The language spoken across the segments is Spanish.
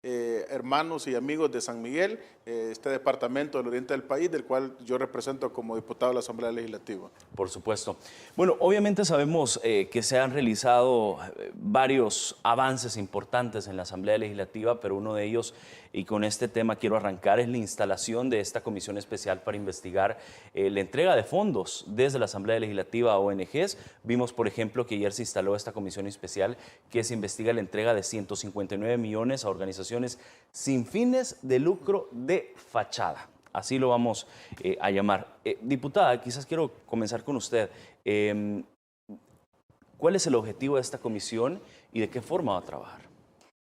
hermanos y amigos de San Miguel, este departamento del oriente del país, del cual yo represento como diputado de la Asamblea Legislativa. Por supuesto. Bueno, obviamente sabemos que se han realizado varios avances importantes en la Asamblea Legislativa, pero uno de ellos, y con este tema quiero arrancar, es la instalación de esta comisión especial para investigar la entrega de fondos desde la Asamblea Legislativa a ONGs. Vimos, por ejemplo, que ayer se instaló esta comisión especial que se investiga la entrega de 159 millones a organizaciones sin fines de lucro de fachada. Así lo vamos a llamar. Diputada, quizás quiero comenzar con usted. ¿Cuál es el objetivo de esta comisión y de qué forma va a trabajar?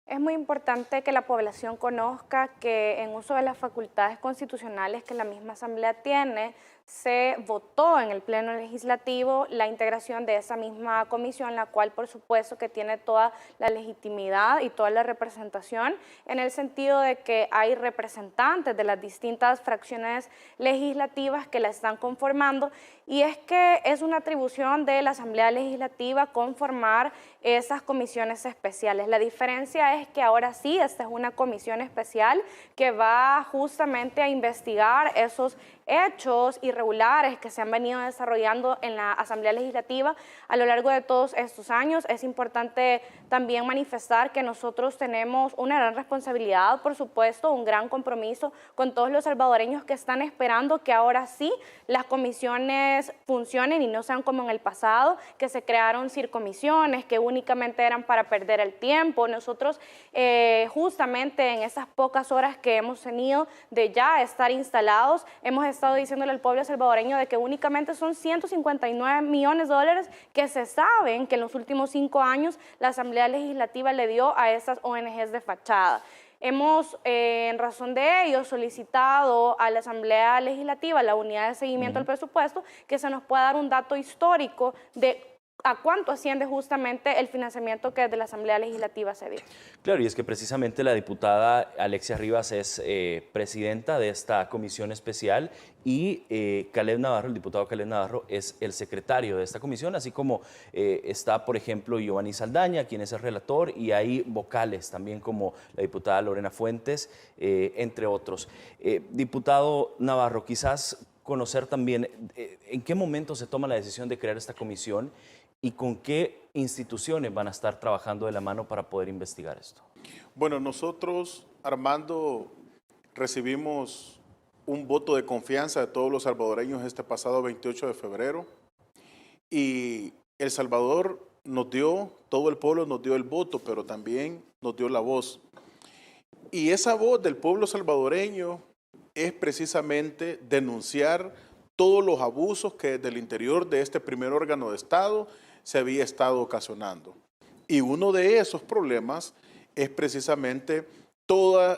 Es muy importante que la población conozca que en uso de las facultades constitucionales que la misma Asamblea tiene, se votó en el Pleno Legislativo la integración de esa misma comisión, la cual por supuesto que tiene toda la legitimidad y toda la representación, en el sentido de que hay representantes de las distintas fracciones legislativas que la están conformando, y es que es una atribución de la Asamblea Legislativa conformar esas comisiones especiales. La diferencia es que ahora sí, esta es una comisión especial que va justamente a investigar esos hechos irregulares que se han venido desarrollando en la Asamblea Legislativa a lo largo de todos estos años. Es importante también manifestar que nosotros tenemos una gran responsabilidad, por supuesto, un gran compromiso con todos los salvadoreños que están esperando que ahora sí las comisiones funcionen y no sean como en el pasado, que se crearon circomisiones que únicamente eran para perder el tiempo. Nosotros justamente en esas pocas horas que hemos tenido de ya estar instalados, hemos estado diciéndole al pueblo salvadoreño de que únicamente son 159 millones de dólares que se saben que en los últimos 5 años la Asamblea Legislativa le dio a esas ONGs de fachada. Hemos, en razón de ello, solicitado a la Asamblea Legislativa, la unidad de seguimiento al presupuesto, que se nos pueda dar un dato histórico de a cuánto asciende justamente el financiamiento que desde la Asamblea Legislativa se dio. Claro, y es que precisamente la diputada Alexia Rivas es presidenta de esta comisión especial y Caleb Navarro, el diputado Caleb Navarro, es el secretario de esta comisión, así como está, por ejemplo, Giovanni Saldaña, quien es el relator, y hay vocales también como la diputada Lorena Fuentes, entre otros. Diputado Navarro, quizás conocer también en qué momento se toma la decisión de crear esta comisión y con qué instituciones van a estar trabajando de la mano para poder investigar esto. Bueno, nosotros, Armando, recibimos un voto de confianza de todos los salvadoreños este pasado 28 de febrero y El Salvador nos dio, todo el pueblo nos dio el voto, pero también nos dio la voz. Y esa voz del pueblo salvadoreño es precisamente denunciar todos los abusos que desde el interior de este primer órgano de Estado se había estado ocasionando. Y uno de esos problemas es precisamente todo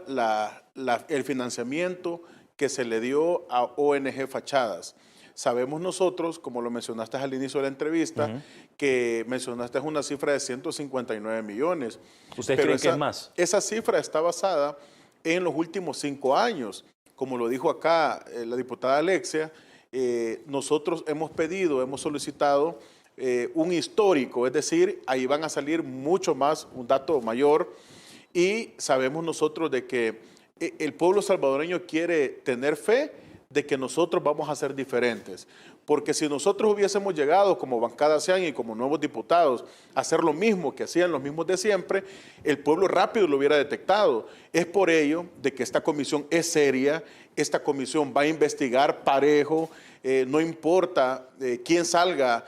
el financiamiento que se le dio a ONG fachadas. Sabemos nosotros, como lo mencionaste al inicio de la entrevista, que mencionaste una cifra de 159 millones. ¿Ustedes creen que es más? Esa cifra está basada en los últimos 5 años. Como lo dijo acá la diputada Alexia, nosotros hemos solicitado un histórico, es decir, ahí van a salir mucho más, un dato mayor, y sabemos nosotros de que el pueblo salvadoreño quiere tener fe de que nosotros vamos a ser diferentes. Porque si nosotros hubiésemos llegado como bancada SEAN y como nuevos diputados a hacer lo mismo que hacían los mismos de siempre, el pueblo rápido lo hubiera detectado. Es por ello de que esta comisión es seria, esta comisión va a investigar parejo, no importa quién salga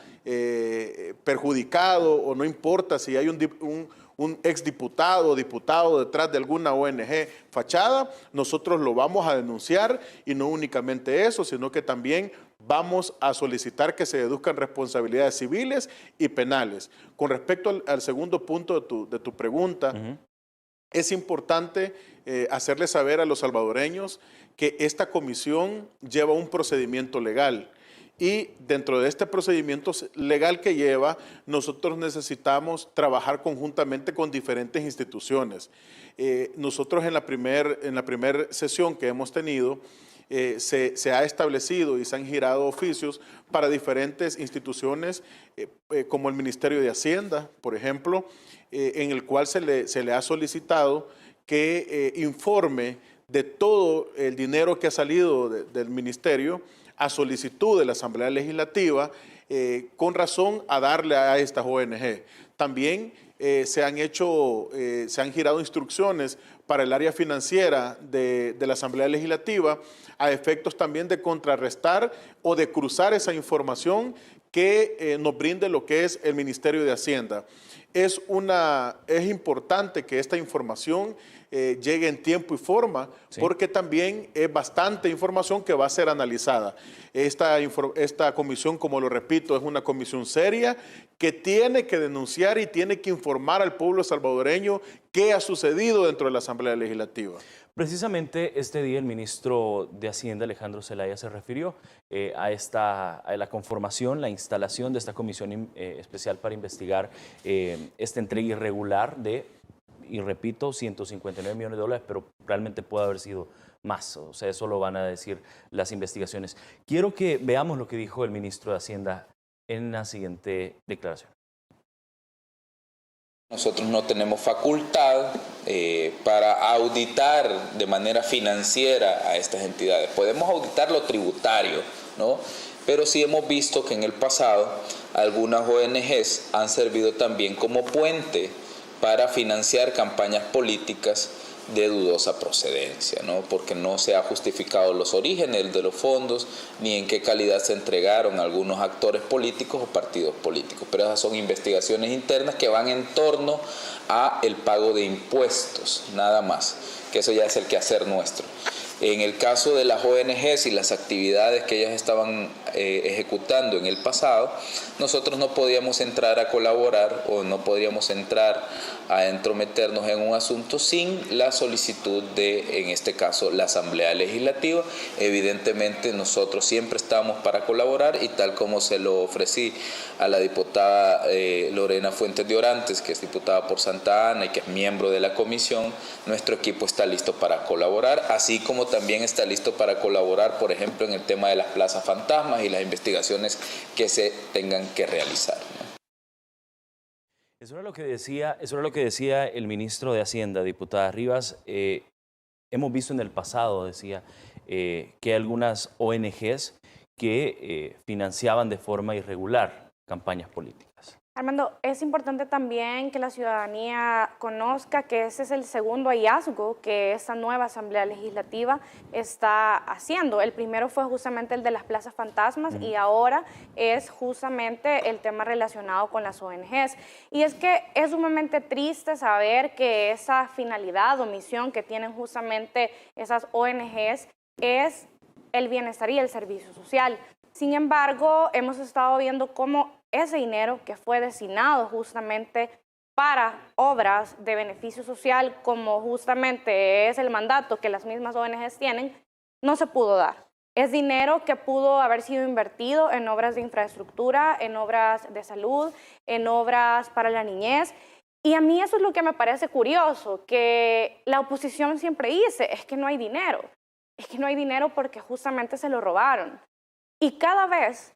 perjudicado o no importa si hay un exdiputado o diputado detrás de alguna ONG fachada, nosotros lo vamos a denunciar y no únicamente eso, sino que también vamos a solicitar que se deduzcan responsabilidades civiles y penales. Con respecto al segundo punto de tu pregunta, es importante hacerle saber a los salvadoreños que esta comisión lleva un procedimiento legal. Y dentro de este procedimiento legal que lleva, nosotros necesitamos trabajar conjuntamente con diferentes instituciones. Nosotros en la primer sesión que hemos tenido, se ha establecido y se han girado oficios para diferentes instituciones, como el Ministerio de Hacienda, por ejemplo, en el cual se le ha solicitado que informe de todo el dinero que ha salido del ministerio a solicitud de la Asamblea Legislativa, con razón a darle a estas ONG. También se han girado instrucciones para el área financiera de la Asamblea Legislativa a efectos también de contrarrestar o de cruzar esa información que nos brinde lo que es el Ministerio de Hacienda. Es importante que esta información llegue en tiempo y forma, sí, porque también es bastante información que va a ser analizada. Esta comisión, como lo repito, es una comisión seria que tiene que denunciar y tiene que informar al pueblo salvadoreño qué ha sucedido dentro de la Asamblea Legislativa. Precisamente este día el ministro de Hacienda, Alejandro Zelaya, se refirió a la conformación, la instalación de esta comisión especial para investigar esta entrega irregular de, y repito, 159 millones de dólares, pero realmente puede haber sido más. O sea, eso lo van a decir las investigaciones. Quiero que veamos lo que dijo el ministro de Hacienda en la siguiente declaración. Nosotros no tenemos facultad para auditar de manera financiera a estas entidades. Podemos auditar lo tributario, ¿no? Pero sí hemos visto que en el pasado algunas ONGs han servido también como puente para financiar campañas políticas de dudosa procedencia, ¿no? Porque no se ha justificado los orígenes de los fondos ni en qué calidad se entregaron a algunos actores políticos o partidos políticos. Pero esas son investigaciones internas que van en torno a el pago de impuestos, nada más, que eso ya es el quehacer nuestro. En el caso de las ONGs y las actividades que ellas estaban ejecutando en el pasado, nosotros no podíamos entrar a colaborar o no podríamos entrar a entrometernos en un asunto sin la solicitud de, en este caso, la Asamblea Legislativa. Evidentemente nosotros siempre estamos para colaborar y tal como se lo ofrecí a la diputada Lorena Fuentes de Orantes, que es diputada por Santa Ana y que es miembro de la comisión, nuestro equipo está listo para colaborar, así como también está listo para colaborar, por ejemplo, en el tema de las plazas fantasmas y las investigaciones que se tengan que realizar, ¿no? Eso era lo que decía el ministro de Hacienda, diputada Rivas. Hemos visto en el pasado, decía, que hay algunas ONGs que financiaban de forma irregular campañas políticas. Armando, es importante también que la ciudadanía conozca que ese es el segundo hallazgo que esta nueva Asamblea Legislativa está haciendo. El primero fue justamente el de las plazas fantasmas y ahora es justamente el tema relacionado con las ONGs. Y es que es sumamente triste saber que esa finalidad o misión que tienen justamente esas ONGs es el bienestar y el servicio social. Sin embargo, hemos estado viendo cómo ese dinero que fue destinado justamente para obras de beneficio social, como justamente es el mandato que las mismas ONGs tienen, no se pudo dar. Es dinero que pudo haber sido invertido en obras de infraestructura, en obras de salud, en obras para la niñez. Y a mí eso es lo que me parece curioso, que la oposición siempre dice, es que no hay dinero. Es que no hay dinero porque justamente se lo robaron. Y cada vez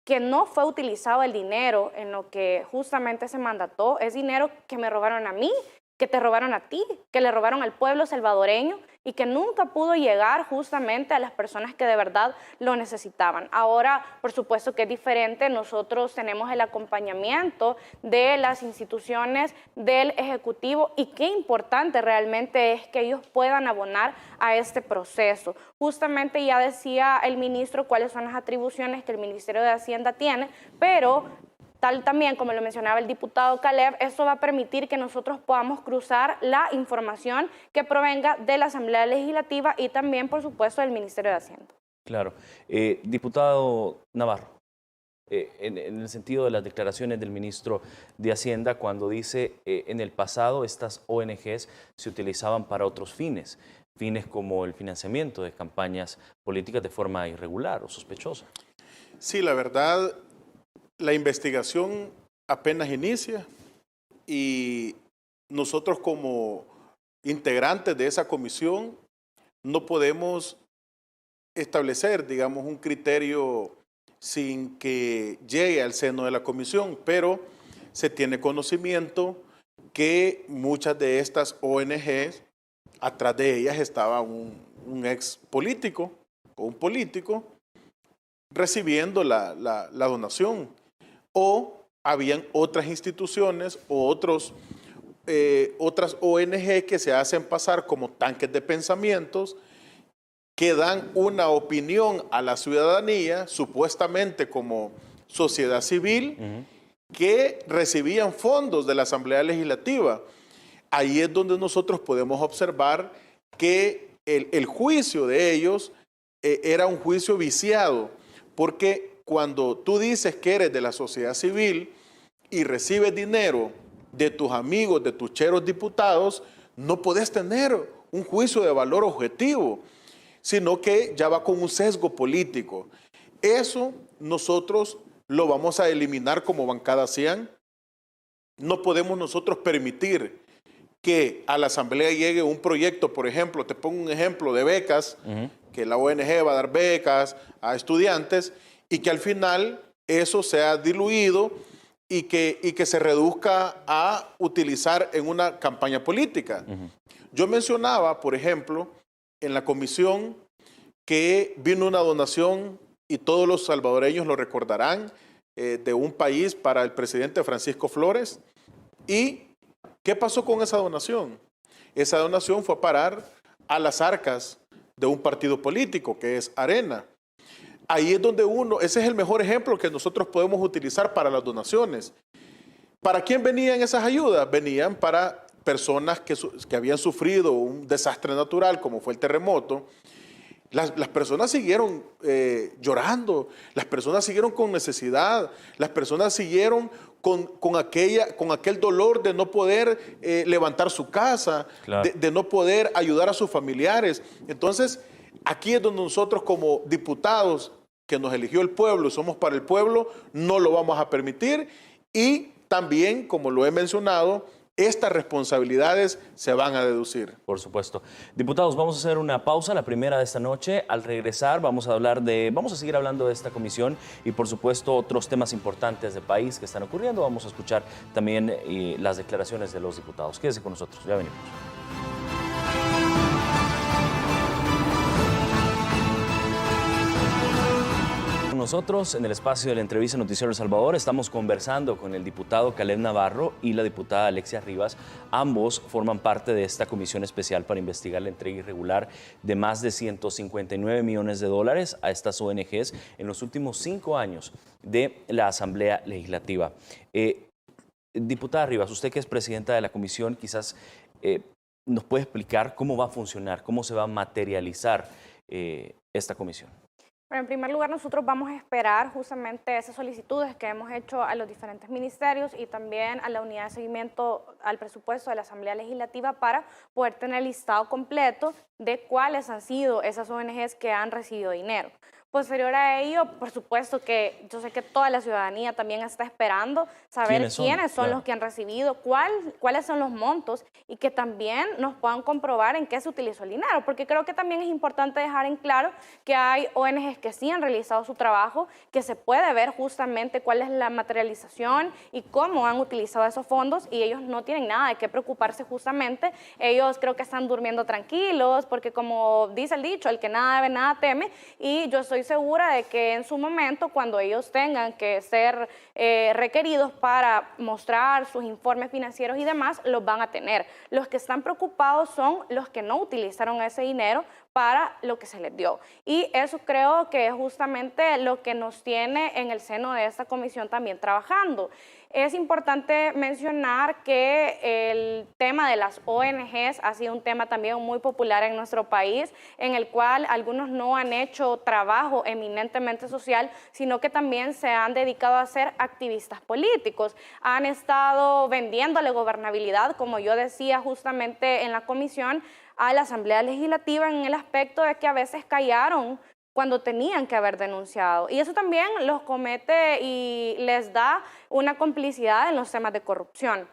que no fue utilizado el dinero en lo que justamente se mandató, es dinero que me robaron a mí, que te robaron a ti, que le robaron al pueblo salvadoreño y que nunca pudo llegar justamente a las personas que de verdad lo necesitaban. Ahora, por supuesto que es diferente, nosotros tenemos el acompañamiento de las instituciones del Ejecutivo y qué importante realmente es que ellos puedan abonar a este proceso. Justamente ya decía el ministro cuáles son las atribuciones que el Ministerio de Hacienda tiene, pero tal también, como lo mencionaba el diputado Caleb, esto va a permitir que nosotros podamos cruzar la información que provenga de la Asamblea Legislativa y también, por supuesto, del Ministerio de Hacienda. Claro. Diputado Navarro, en el sentido de las declaraciones del ministro de Hacienda, cuando dice en el pasado estas ONGs se utilizaban para otros fines como el financiamiento de campañas políticas de forma irregular o sospechosa. Sí, la verdad, la investigación apenas inicia y nosotros como integrantes de esa comisión no podemos establecer, digamos, un criterio sin que llegue al seno de la comisión, pero se tiene conocimiento que muchas de estas ONGs atrás de ellas estaba un ex político o un político recibiendo la donación. O habían otras instituciones o otras ONG que se hacen pasar como tanques de pensamientos, que dan una opinión a la ciudadanía, supuestamente como sociedad civil, que recibían fondos de la Asamblea Legislativa. Ahí es donde nosotros podemos observar que el juicio de ellos era un juicio viciado, porque cuando tú dices que eres de la sociedad civil y recibes dinero de tus amigos, de tus cheros diputados, no podés tener un juicio de valor objetivo, sino que ya va con un sesgo político. Eso nosotros lo vamos a eliminar como bancada CIAN. No podemos nosotros permitir que a la Asamblea llegue un proyecto, por ejemplo, te pongo un ejemplo de becas, que la ONG va a dar becas a estudiantes y que al final eso sea diluido y que se reduzca a utilizar en una campaña política. Yo mencionaba, por ejemplo, en la comisión que vino una donación, y todos los salvadoreños lo recordarán, de un país para el presidente Francisco Flores. ¿Y qué pasó con esa donación? Esa donación fue a parar a las arcas de un partido político, que es Arena. Ahí es donde ese es el mejor ejemplo que nosotros podemos utilizar para las donaciones. ¿Para quién venían esas ayudas? Venían para personas que habían sufrido un desastre natural, como fue el terremoto. Las personas siguieron llorando, las personas siguieron con necesidad, las personas siguieron con aquel dolor de no poder levantar su casa, claro, de no poder ayudar a sus familiares. Entonces, aquí es donde nosotros como diputados que nos eligió el pueblo y somos para el pueblo, no lo vamos a permitir. Y también, como lo he mencionado, estas responsabilidades se van a deducir. Por supuesto. Diputados, vamos a hacer una pausa, la primera de esta noche. Al regresar vamos a seguir hablando de esta comisión y por supuesto otros temas importantes de país que están ocurriendo. Vamos a escuchar también las declaraciones de los diputados. Quédese con nosotros, ya venimos. Nosotros en el espacio de la entrevista Noticiero El Salvador estamos conversando con el diputado Caleb Navarro y la diputada Alexia Rivas. Ambos forman parte de esta comisión especial para investigar la entrega irregular de más de 159 millones de dólares a estas ONGs en los últimos 5 años de la Asamblea Legislativa. Diputada Rivas, usted que es presidenta de la comisión, quizás nos puede explicar cómo va a funcionar, cómo se va a materializar esta comisión. Bueno, en primer lugar, nosotros vamos a esperar justamente esas solicitudes que hemos hecho a los diferentes ministerios y también a la unidad de seguimiento al presupuesto de la Asamblea Legislativa para poder tener el listado completo de cuáles han sido esas ONGs que han recibido dinero. Posterior a ello, por supuesto que yo sé que toda la ciudadanía también está esperando saber quiénes son los que han recibido, cuáles son los montos y que también nos puedan comprobar en qué se utilizó el dinero, porque creo que también es importante dejar en claro que hay ONGs que sí han realizado su trabajo, que se puede ver justamente cuál es la materialización y cómo han utilizado esos fondos y ellos no tienen nada de qué preocuparse justamente. Ellos creo que están durmiendo tranquilos porque como dice el dicho, el que nada debe, nada teme, y yo estoy segura de que en su momento, cuando ellos tengan que ser requeridos para mostrar sus informes financieros y demás, los van a tener. Los que están preocupados son los que no utilizaron ese dinero para lo que se les dio. Y eso creo que es justamente lo que nos tiene en el seno de esta comisión también trabajando. Es importante mencionar que el tema de las ONGs ha sido un tema también muy popular en nuestro país, en el cual algunos no han hecho trabajo eminentemente social, sino que también se han dedicado a ser activistas políticos. Han estado vendiéndole gobernabilidad, como yo decía justamente en la comisión, a la Asamblea Legislativa en el aspecto de que a veces callaron cuando tenían que haber denunciado. Y eso también los comete y les da una complicidad en los temas de corrupción.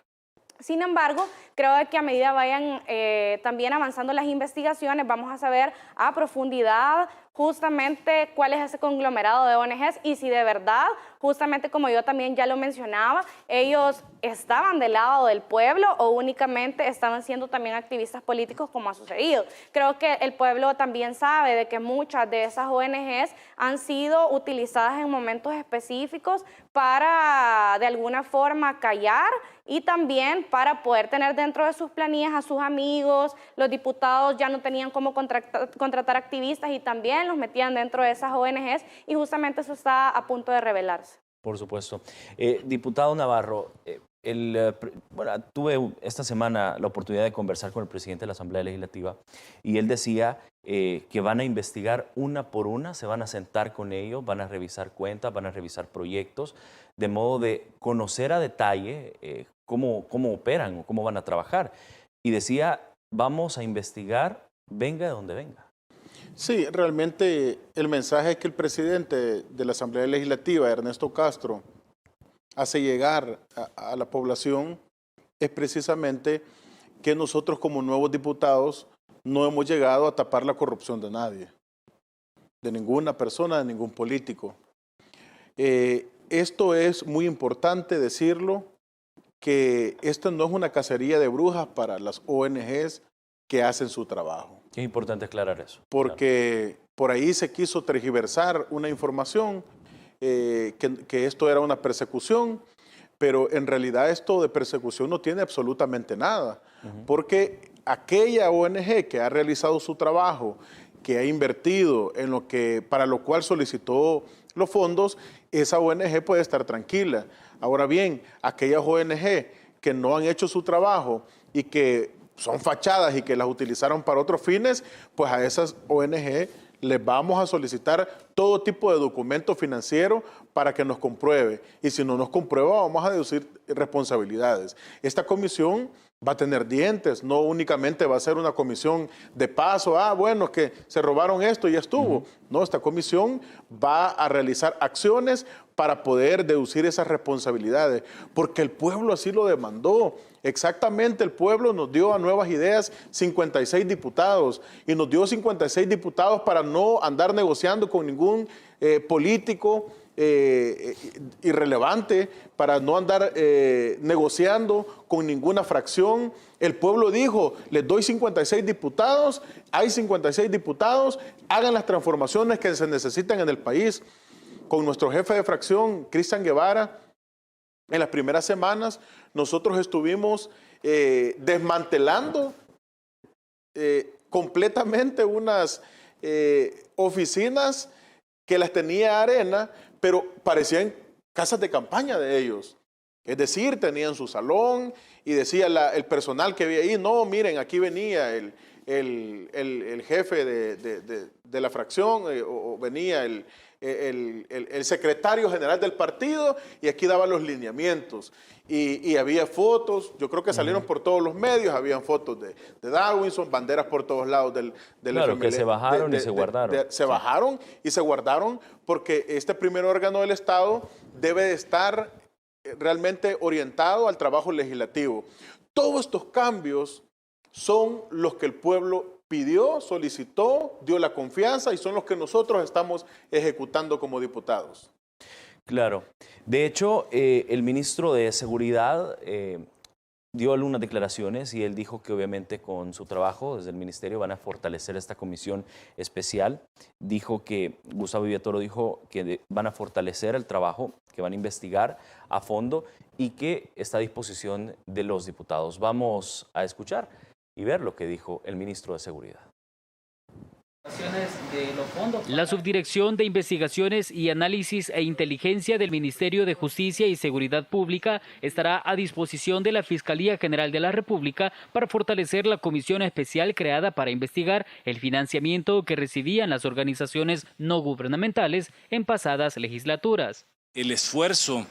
Sin embargo, creo que a medida vayan también avanzando las investigaciones, vamos a saber a profundidad justamente cuál es ese conglomerado de ONGs y si de verdad, justamente como yo también ya lo mencionaba, ellos estaban del lado del pueblo o únicamente estaban siendo también activistas políticos como ha sucedido. Creo que el pueblo también sabe de que muchas de esas ONGs han sido utilizadas en momentos específicos para de alguna forma callar y también para poder tener dentro de sus planillas a sus amigos. Los diputados ya no tenían cómo contratar activistas y también los metían dentro de esas ONGs y justamente eso está a punto de revelarse. Por supuesto. Diputado Navarro, bueno, tuve esta semana la oportunidad de conversar con el presidente de la Asamblea Legislativa y él decía que van a investigar una por una, se van a sentar con ellos, van a revisar cuentas, van a revisar proyectos, de modo de conocer a detalle cómo operan o cómo van a trabajar. Y decía, vamos a investigar, venga de donde venga. Sí, realmente el mensaje que el presidente de la Asamblea Legislativa, Ernesto Castro, hace llegar a la población es precisamente que nosotros como nuevos diputados no hemos llegado a tapar la corrupción de nadie, de ninguna persona, de ningún político. Esto es muy importante decirlo, que esto no es una cacería de brujas para las ONGs que hacen su trabajo. Es importante aclarar eso. Porque por ahí se quiso tergiversar una información que esto era una persecución, pero en realidad esto de persecución no tiene absolutamente nada, porque aquella ONG que ha realizado su trabajo, que ha invertido en lo que, para lo cual solicitó los fondos, esa ONG puede estar tranquila. Ahora bien, aquellas ONG que no han hecho su trabajo y que son fachadas y que las utilizaron para otros fines, pues a esas ONG les vamos a solicitar todo tipo de documento financiero para que nos compruebe. Y si no nos comprueba, vamos a deducir responsabilidades. Esta comisión va a tener dientes, no únicamente va a ser una comisión de paso, bueno, que se robaron esto y ya estuvo. No, esta comisión va a realizar acciones para poder deducir esas responsabilidades, porque el pueblo así lo demandó. Exactamente, el pueblo nos dio a Nuevas Ideas 56 diputados y nos dio 56 diputados para no andar negociando con ningún político irrelevante, para no andar negociando con ninguna fracción. El pueblo dijo, les doy 56 diputados, hay 56 diputados, hagan las transformaciones que se necesitan en el país. Con nuestro jefe de fracción, Cristian Guevara, en las primeras semanas nosotros estuvimos desmantelando completamente unas oficinas que las tenía Arena, pero parecían casas de campaña de ellos. Es decir, tenían su salón y decía el personal que había ahí, no, miren, aquí venía el jefe de la fracción o venía el secretario general del partido y aquí daba los lineamientos. Y había fotos, yo creo que salieron por todos los medios, habían fotos de Darwinson, banderas por todos lados del claro, FMLN, que se bajaron y se guardaron. Bajaron y se guardaron porque este primer órgano del Estado debe de estar realmente orientado al trabajo legislativo. Todos estos cambios son los que el pueblo pidió, solicitó, dio la confianza y son los que nosotros estamos ejecutando como diputados. Claro. De hecho, el ministro de Seguridad dio algunas declaraciones y él dijo que obviamente con su trabajo desde el ministerio van a fortalecer esta comisión especial. Dijo que, Gustavo Villatoro dijo que van a fortalecer el trabajo, que van a investigar a fondo y que está a disposición de los diputados. Vamos a escuchar y ver lo que dijo el ministro de Seguridad. La Subdirección de Investigaciones y Análisis e Inteligencia del Ministerio de Justicia y Seguridad Pública estará a disposición de la Fiscalía General de la República para fortalecer la comisión especial creada para investigar el financiamiento que recibían las organizaciones no gubernamentales en pasadas legislaturas. El esfuerzo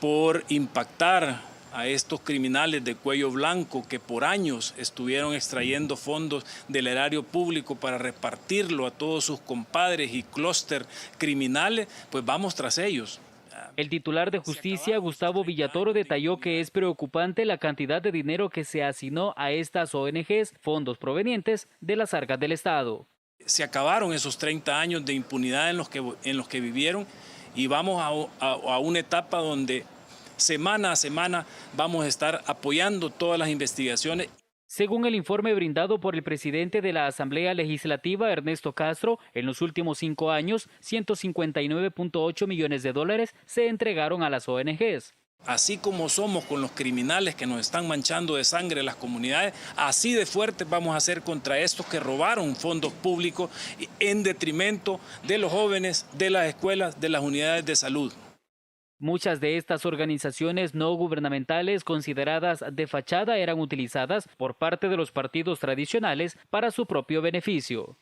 por impactar a estos criminales de cuello blanco que por años estuvieron extrayendo fondos del erario público para repartirlo a todos sus compadres y clúster criminales, pues vamos tras ellos. El titular de Justicia, Gustavo Villatoro, detalló que es preocupante la cantidad de dinero que se asignó a estas ONGs, fondos provenientes de las arcas del Estado. Se acabaron esos 30 años de impunidad en los que vivieron y vamos a una etapa donde semana a semana vamos a estar apoyando todas las investigaciones. Según el informe brindado por el presidente de la Asamblea Legislativa, Ernesto Castro, en los últimos 5 años, 159.8 millones de dólares se entregaron a las ONGs. Así como somos con los criminales que nos están manchando de sangre las comunidades, así de fuertes vamos a ser contra estos que robaron fondos públicos en detrimento de los jóvenes, de las escuelas, de las unidades de salud. Muchas de estas organizaciones no gubernamentales consideradas de fachada eran utilizadas por parte de los partidos tradicionales para su propio beneficio.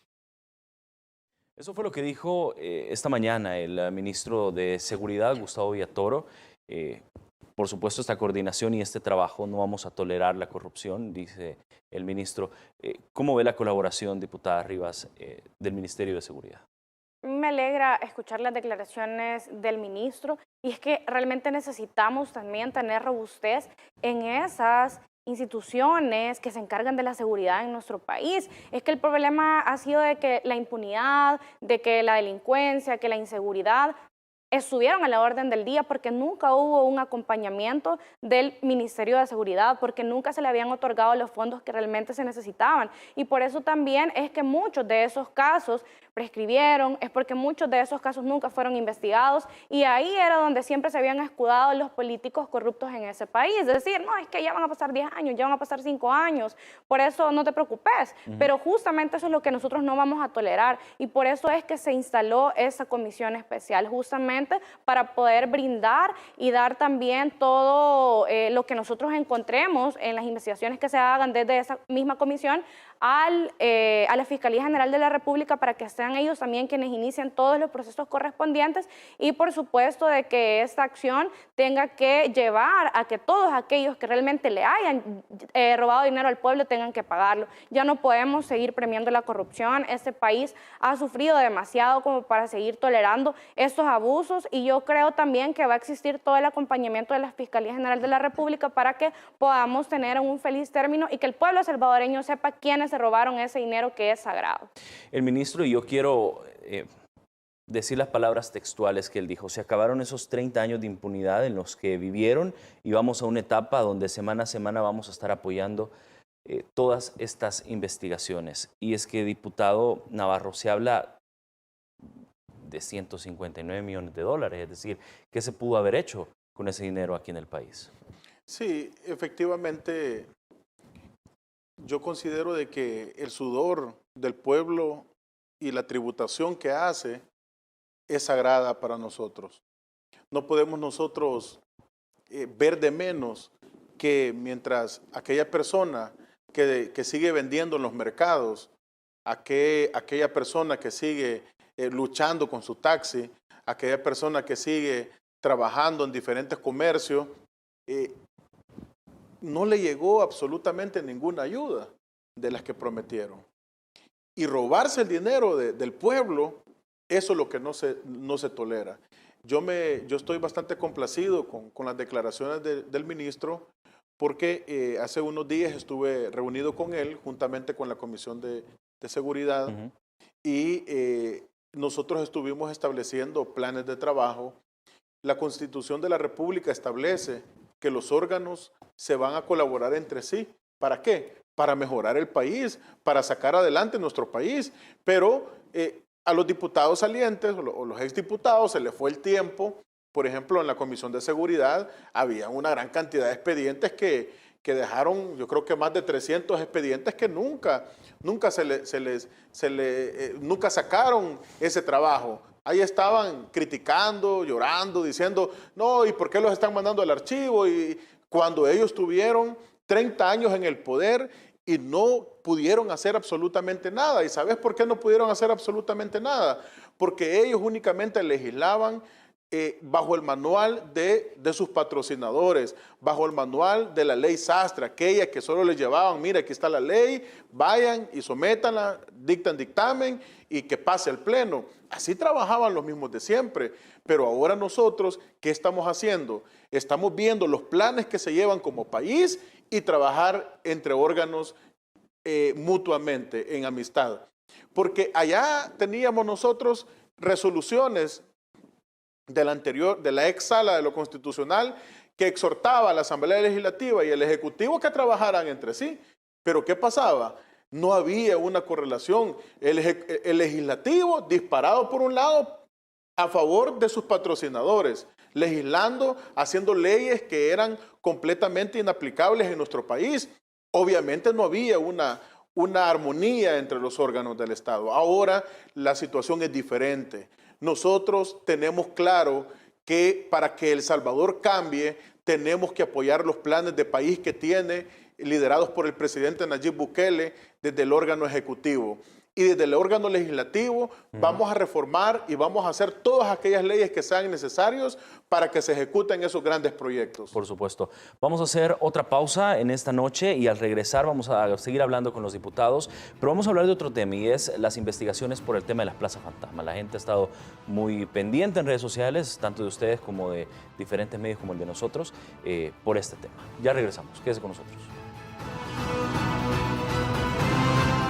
Eso fue lo que dijo esta mañana el ministro de Seguridad, Gustavo Villatoro. Por supuesto, esta coordinación y este trabajo, no vamos a tolerar la corrupción, dice el ministro. ¿Cómo ve la colaboración, diputada Rivas, del Ministerio de Seguridad? Me alegra escuchar las declaraciones del ministro y es que realmente necesitamos también tener robustez en esas instituciones que se encargan de la seguridad en nuestro país. Es que el problema ha sido de que la impunidad, de que la delincuencia, que la inseguridad estuvieron a la orden del día porque nunca hubo un acompañamiento del Ministerio de Seguridad, porque nunca se le habían otorgado los fondos que realmente se necesitaban. Y por eso también es que muchos de esos casos prescribieron, es porque muchos de esos casos nunca fueron investigados y ahí era donde siempre se habían escudado los políticos corruptos en ese país. Es decir, no, es que ya van a pasar 10 años, ya van a pasar 5 años, por eso no te preocupes. Pero justamente eso es lo que nosotros no vamos a tolerar y por eso es que se instaló esa comisión especial, justamente para poder brindar y dar también todo lo que nosotros encontremos en las investigaciones que se hagan desde esa misma comisión a la Fiscalía General de la República para que sean ellos también quienes inicien todos los procesos correspondientes y por supuesto de que esta acción tenga que llevar a que todos aquellos que realmente le hayan robado dinero al pueblo tengan que pagarlo. Ya no podemos seguir premiando la corrupción, este país ha sufrido demasiado como para seguir tolerando estos abusos y yo creo también que va a existir todo el acompañamiento de la Fiscalía General de la República para que podamos tener un feliz término y que el pueblo salvadoreño sepa quiénes se robaron ese dinero que es sagrado. El ministro, y yo quiero decir las palabras textuales que él dijo, se acabaron esos 30 años de impunidad en los que vivieron y vamos a una etapa donde semana a semana vamos a estar apoyando todas estas investigaciones. Y es que, diputado Navarro, se habla de 159 millones de dólares, es decir, ¿qué se pudo haber hecho con ese dinero aquí en el país? Sí, efectivamente, yo considero de que el sudor del pueblo y la tributación que hace es sagrada para nosotros. No podemos nosotros ver de menos que mientras aquella persona que sigue vendiendo en los mercados, aquella persona que sigue luchando con su taxi, aquella persona que sigue trabajando en diferentes comercios, no le llegó absolutamente ninguna ayuda de las que prometieron. Y robarse el dinero del pueblo, eso es lo que no se tolera. Yo estoy bastante complacido con las declaraciones del ministro porque hace unos días estuve reunido con él juntamente con la Comisión de Seguridad y nosotros estuvimos estableciendo planes de trabajo. La Constitución de la República establece que los órganos se van a colaborar entre sí. ¿Para qué? Para mejorar el país, para sacar adelante nuestro país. Pero a los diputados salientes o los exdiputados se les fue el tiempo. Por ejemplo, en la Comisión de Seguridad había una gran cantidad de expedientes que dejaron, yo creo que más de 300 expedientes que nunca nunca sacaron ese trabajo. Ahí estaban criticando, llorando, diciendo, no, ¿y por qué los están mandando al archivo? Y cuando ellos tuvieron 30 años en el poder y no pudieron hacer absolutamente nada. ¿Y sabes por qué no pudieron hacer absolutamente nada? Porque ellos únicamente legislaban bajo el manual de sus patrocinadores, bajo el manual de la ley Sastre, aquella que solo les llevaban, mira, aquí está la ley, vayan y sométanla, dictan dictamen y que pase al pleno. Así trabajaban los mismos de siempre, pero ahora nosotros, ¿qué estamos haciendo? Estamos viendo los planes que se llevan como país y trabajar entre órganos mutuamente, en amistad. Porque allá teníamos nosotros resoluciones de la ex sala de lo constitucional que exhortaba a la Asamblea Legislativa y al Ejecutivo que trabajaran entre sí. Pero ¿qué pasaba? No había una correlación. El Legislativo disparado por un lado a favor de sus patrocinadores, legislando, haciendo leyes que eran completamente inaplicables en nuestro país. Obviamente no había una armonía entre los órganos del Estado. Ahora la situación es diferente. Nosotros tenemos claro que para que El Salvador cambie, tenemos que apoyar los planes de país que tiene, liderados por el presidente Nayib Bukele, desde el órgano ejecutivo. Y desde el órgano legislativo vamos a reformar y vamos a hacer todas aquellas leyes que sean necesarias para que se ejecuten esos grandes proyectos. Por supuesto. Vamos a hacer otra pausa en esta noche y al regresar vamos a seguir hablando con los diputados, pero vamos a hablar de otro tema y es las investigaciones por el tema de las plazas fantasma. La gente ha estado muy pendiente en redes sociales, tanto de ustedes como de diferentes medios como el de nosotros, por este tema. Ya regresamos. Quédese con nosotros.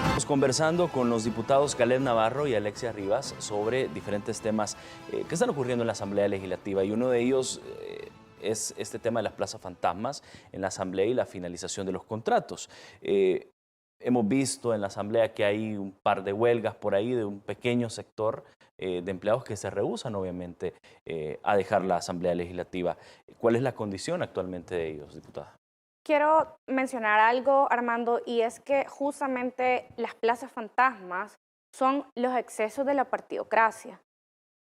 Estamos conversando con los diputados Caleb Navarro y Alexia Rivas sobre diferentes temas que están ocurriendo en la Asamblea Legislativa y uno de ellos es este tema de las plazas fantasmas en la Asamblea y la finalización de los contratos. Hemos visto en la Asamblea que hay un par de huelgas por ahí de un pequeño sector de empleados que se rehúsan obviamente a dejar la Asamblea Legislativa. ¿Cuál es la condición actualmente de ellos, diputada? Quiero mencionar algo, Armando, y es que justamente las plazas fantasmas son los excesos de la partidocracia.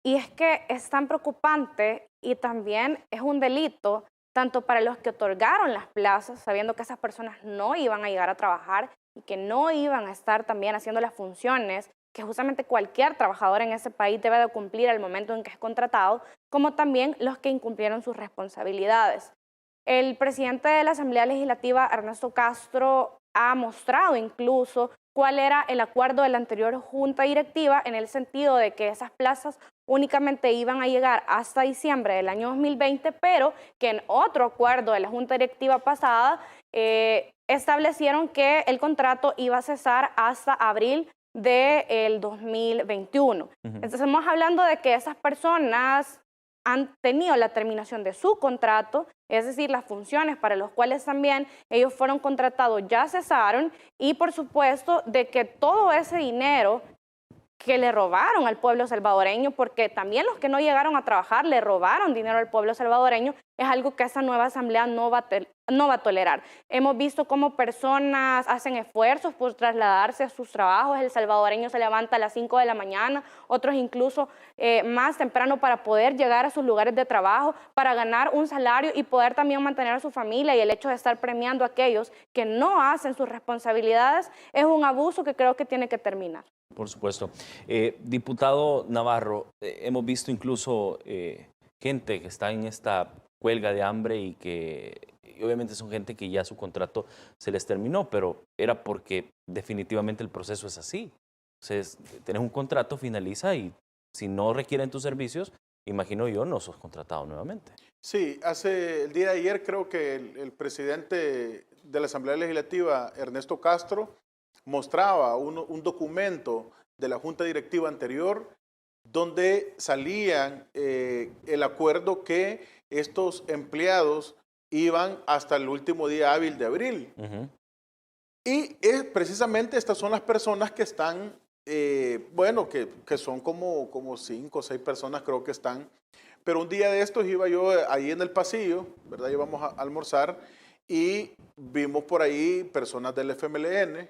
Y es que es tan preocupante y también es un delito tanto para los que otorgaron las plazas, sabiendo que esas personas no iban a llegar a trabajar y que no iban a estar también haciendo las funciones que justamente cualquier trabajador en ese país debe de cumplir al momento en que es contratado, como también los que incumplieron sus responsabilidades. El presidente de la Asamblea Legislativa, Ernesto Castro, ha mostrado incluso cuál era el acuerdo de la anterior Junta Directiva en el sentido de que esas plazas únicamente iban a llegar hasta diciembre del año 2020, pero que en otro acuerdo de la Junta Directiva pasada establecieron que el contrato iba a cesar hasta abril del 2021. Entonces estamos hablando de que esas personas han tenido la terminación de su contrato, es decir, las funciones para las cuales también ellos fueron contratados ya cesaron y por supuesto de que todo ese dinero que le robaron al pueblo salvadoreño, porque también los que no llegaron a trabajar le robaron dinero al pueblo salvadoreño, es algo que esa nueva asamblea no va a tolerar. Hemos visto cómo personas hacen esfuerzos por trasladarse a sus trabajos, el salvadoreño se levanta a las 5 de la mañana, otros incluso más temprano para poder llegar a sus lugares de trabajo, para ganar un salario y poder también mantener a su familia, y el hecho de estar premiando a aquellos que no hacen sus responsabilidades es un abuso que creo que tiene que terminar. Por supuesto. Diputado Navarro, hemos visto incluso gente que está en esta huelga de hambre y que obviamente son gente que ya su contrato se les terminó, pero era porque definitivamente el proceso es así. Entonces, tenés un contrato, finaliza y si no requieren tus servicios, imagino yo, no sos contratado nuevamente. Sí, el día de ayer creo que el presidente de la Asamblea Legislativa, Ernesto Castro, mostraba un documento de la Junta Directiva anterior donde salían el acuerdo que estos empleados iban hasta el último día hábil de abril. Y precisamente estas son las personas que están, que son como 5 o 6 personas creo que están. Pero un día de estos iba yo ahí en el pasillo, ¿verdad? Íbamos a almorzar y vimos por ahí personas del FMLN,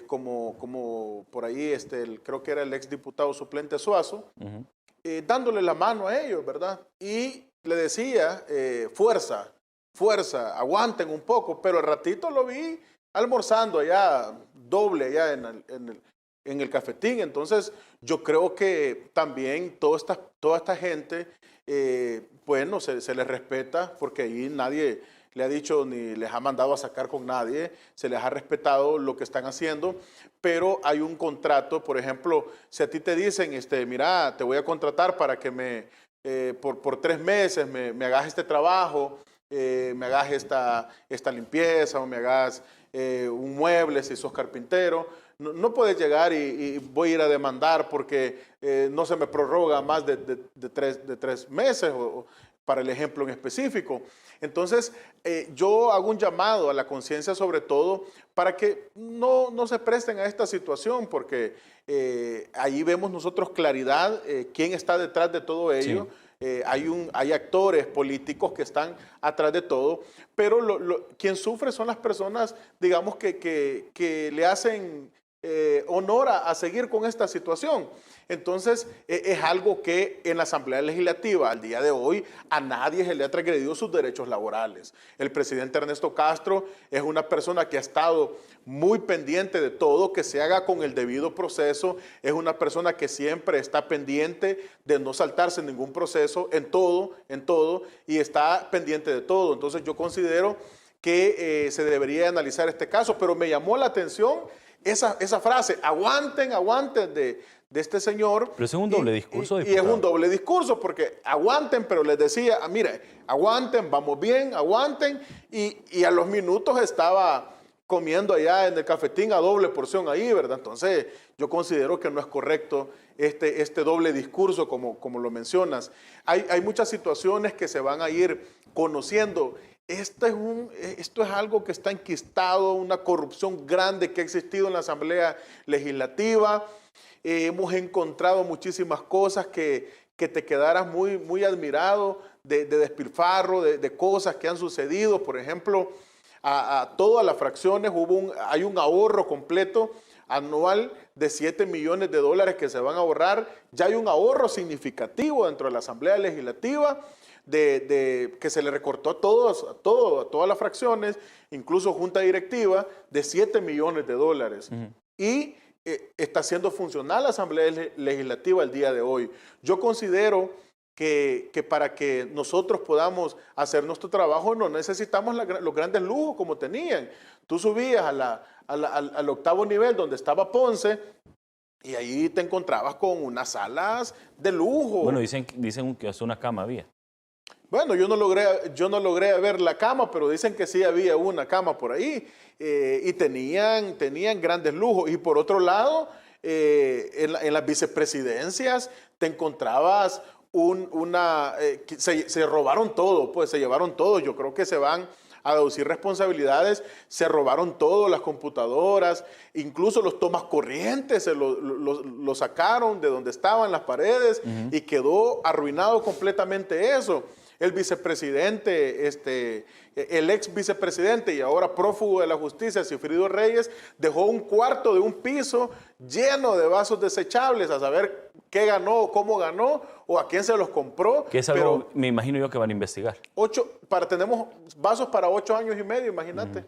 como por ahí creo que era el exdiputado suplente Suazo, dándole la mano a ellos, ¿verdad? Y le decía, fuerza, aguanten un poco, pero al ratito lo vi almorzando allá, doble allá en el cafetín. Entonces, yo creo que también toda esta gente, bueno, se les respeta, porque ahí nadie le ha dicho ni les ha mandado a sacar con nadie, se les ha respetado lo que están haciendo, pero hay un contrato. Por ejemplo, si a ti te dicen, mira, te voy a contratar para que por 3 meses me hagas este trabajo, me hagas esta limpieza, o me hagas un mueble si sos carpintero. No puedes llegar y voy a ir a demandar porque no se me prorroga más de 3 meses, para el ejemplo en específico. Entonces, yo hago un llamado a la conciencia, sobre todo, para que no se presten a esta situación, porque ahí vemos nosotros claridad quién está detrás de todo ello. Sí. Hay actores políticos que están atrás de todo, pero quien sufre son las personas, digamos, que le hacen honor a seguir con esta situación. Entonces, es algo que en la Asamblea Legislativa al día de hoy a nadie se le ha transgredido sus derechos laborales. El presidente Ernesto Castro es una persona que ha estado muy pendiente de todo, que se haga con el debido proceso. Es una persona que siempre está pendiente de no saltarse ningún proceso en todo, y está pendiente de todo. Entonces, yo considero que se debería analizar este caso, pero me llamó la atención esa frase, aguanten de este señor. Pero es un doble discurso, y es un doble discurso, porque aguanten, pero les decía, mire, aguanten, vamos bien, aguanten, y a los minutos estaba comiendo allá en el cafetín a doble porción ahí, ¿verdad? Entonces, yo considero que no es correcto este doble discurso, como lo mencionas. Hay muchas situaciones que se van a ir conociendo. Esto es algo que está enquistado, una corrupción grande que ha existido en la Asamblea Legislativa. Hemos encontrado muchísimas cosas que te quedaras muy admirado de despilfarro, de cosas que han sucedido. Por ejemplo, a todas las fracciones hay un ahorro completo anual de $7 millones que se van a ahorrar. Ya hay un ahorro significativo dentro de la Asamblea Legislativa, que se le recortó a todas las fracciones, incluso junta directiva, de $7 millones. Y está siendo funcional la Asamblea Legislativa el día de hoy. Yo considero que para que nosotros podamos hacer nuestro trabajo no necesitamos los grandes lujos como tenían. Tú subías al 8º nivel donde estaba Ponce, y ahí te encontrabas con unas salas de lujo. Bueno, dicen que hasta una cama había. Bueno, yo no logré ver la cama, pero dicen que sí había una cama por ahí, y tenían grandes lujos. Y por otro lado, en las vicepresidencias te encontrabas se robaron todo, pues se llevaron todo. Yo creo que se van a deducir responsabilidades. Se robaron todo, las computadoras, incluso los tomas corrientes lo sacaron de donde estaban las paredes, y quedó arruinado completamente eso. El vicepresidente, el ex vicepresidente y ahora prófugo de la justicia, Sigfrido Reyes, dejó un cuarto de un piso lleno de vasos desechables, a saber qué ganó, cómo ganó o a quién se los compró. Que es algo, me imagino yo, que van a investigar. Tenemos vasos para 8 años y medio, imagínate.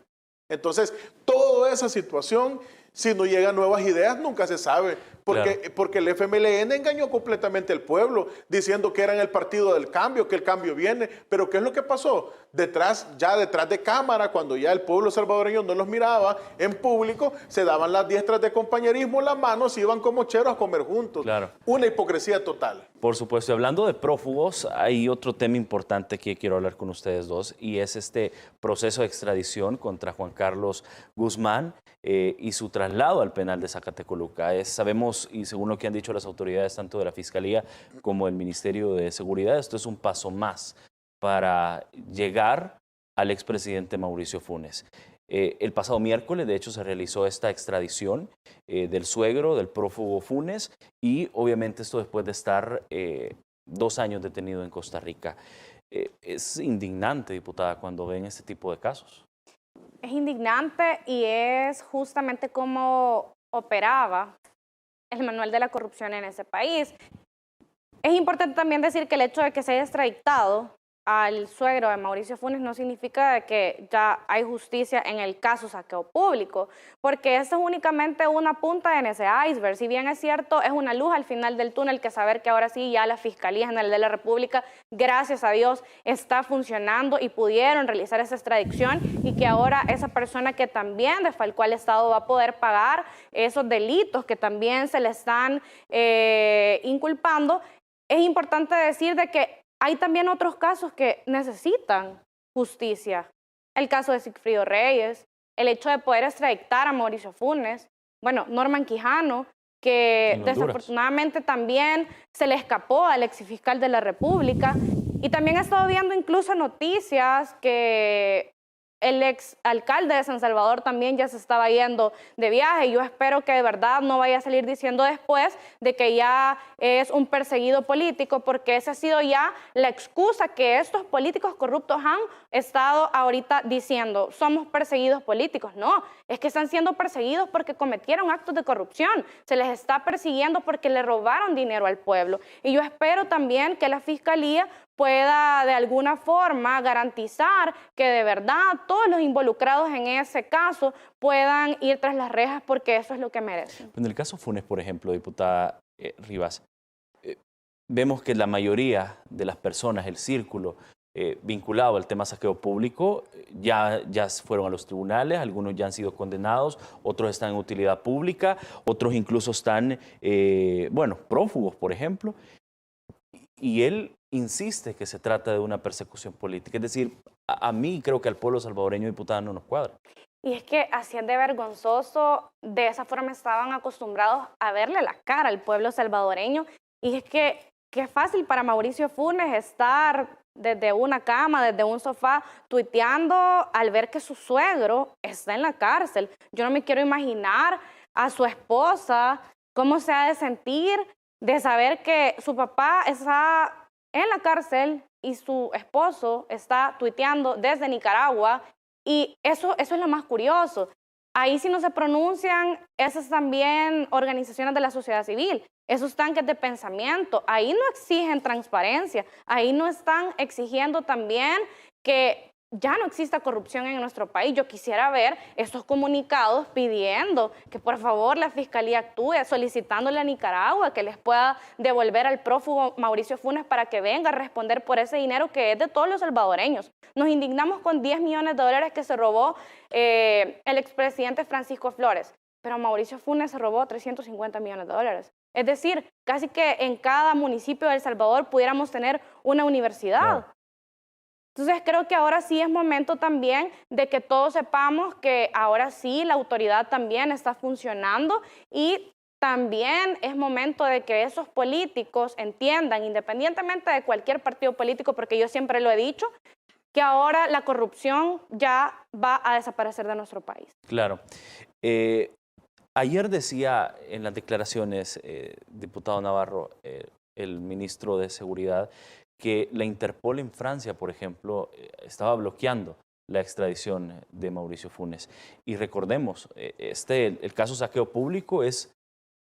Entonces, toda esa situación, si no llegan nuevas ideas, nunca se sabe. Porque el FMLN engañó completamente al pueblo, diciendo que eran el partido del cambio, que el cambio viene. Pero ¿qué es lo que pasó? Detrás de cámara, cuando ya el pueblo salvadoreño no los miraba en público, se daban las diestras de compañerismo, las manos, y iban como cheros a comer juntos. Claro. Una hipocresía total. Por supuesto. Y hablando de prófugos, hay otro tema importante que quiero hablar con ustedes dos, y es este proceso de extradición contra Juan Carlos Guzmán y su traslado al penal de Zacatecoluca. Sabemos, y según lo que han dicho las autoridades tanto de la Fiscalía como del Ministerio de Seguridad, esto es un paso más para llegar al expresidente Mauricio Funes. El pasado miércoles, de hecho, se realizó esta extradición del suegro del prófugo Funes, y obviamente esto después de estar 2 años detenido en Costa Rica. Es indignante, diputada, cuando ven este tipo de casos. Es indignante, y es justamente cómo operaba el manual de la corrupción en ese país. Es importante también decir que el hecho de que se haya extraditado al suegro de Mauricio Funes no significa de que ya hay justicia en el caso saqueo público, porque eso es únicamente una punta en ese iceberg. Si bien es cierto, es una luz al final del túnel que saber que ahora sí ya la Fiscalía General de la República, gracias a Dios, está funcionando y pudieron realizar esa extradición y que ahora esa persona que también desfalcó al Estado va a poder pagar esos delitos que también se le están inculpando. Es importante decir de que hay también otros casos que necesitan justicia. El caso de Sigfrido Reyes, el hecho de poder extraditar a Mauricio Funes, bueno, Norman Quijano, que desafortunadamente también se le escapó al exfiscal de la República. Y también he estado viendo incluso noticias que el ex alcalde de San Salvador también ya se estaba yendo de viaje. Yo espero que de verdad no vaya a salir diciendo después de que ya es un perseguido político, porque esa ha sido ya la excusa que estos políticos corruptos han estado ahorita diciendo. Somos perseguidos políticos. No, es que están siendo perseguidos porque cometieron actos de corrupción. Se les está persiguiendo porque le robaron dinero al pueblo. Y yo espero también que la Fiscalía pueda de alguna forma garantizar que de verdad todos los involucrados en ese caso puedan ir tras las rejas, porque eso es lo que merecen. En el caso Funes, por ejemplo, diputada Rivas, vemos que la mayoría de las personas, el círculo vinculado al tema saqueo público, ya fueron a los tribunales, algunos ya han sido condenados, otros están en utilidad pública, otros incluso están, prófugos, por ejemplo. Y él insiste que se trata de una persecución política. Es decir, a mí creo que al pueblo salvadoreño, diputada, no nos cuadra. Y es que así es de vergonzoso, de esa forma estaban acostumbrados a verle la cara al pueblo salvadoreño. Y es que qué fácil para Mauricio Funes estar desde una cama, desde un sofá, tuiteando al ver que su suegro está en la cárcel. Yo no me quiero imaginar a su esposa cómo se ha de sentir de saber que su papá está en la cárcel y su esposo está tuiteando desde Nicaragua. Y eso es lo más curioso. Ahí sí no se pronuncian esas también organizaciones de la sociedad civil, esos tanques de pensamiento. Ahí no exigen transparencia, ahí no están exigiendo también que ya no exista corrupción en nuestro país. Yo quisiera ver estos comunicados pidiendo que por favor la Fiscalía actúe, solicitándole a Nicaragua que les pueda devolver al prófugo Mauricio Funes para que venga a responder por ese dinero que es de todos los salvadoreños. Nos indignamos con 10 millones de dólares que se robó el expresidente Francisco Flores, pero Mauricio Funes se robó 350 millones de dólares. Es decir, casi que en cada municipio de El Salvador pudiéramos tener una universidad. No. Entonces creo que ahora sí es momento también de que todos sepamos que ahora sí la autoridad también está funcionando, y también es momento de que esos políticos entiendan, independientemente de cualquier partido político, porque yo siempre lo he dicho, que ahora la corrupción ya va a desaparecer de nuestro país. Claro. Ayer decía en las declaraciones, diputado Navarro, el ministro de Seguridad, que la Interpol en Francia, por ejemplo, estaba bloqueando la extradición de Mauricio Funes. Y recordemos, el caso saqueo público es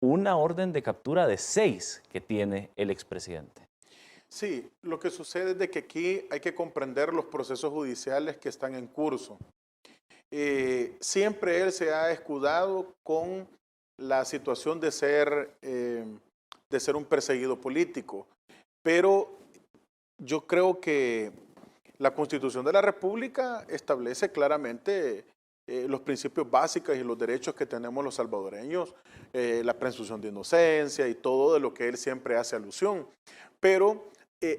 una orden de captura de 6 que tiene el expresidente. Sí, lo que sucede es de que aquí hay que comprender los procesos judiciales que están en curso. Siempre él se ha escudado con la situación de ser un perseguido político, pero yo creo que la Constitución de la República establece claramente los principios básicos y los derechos que tenemos los salvadoreños, la presunción de inocencia y todo de lo que él siempre hace alusión. Pero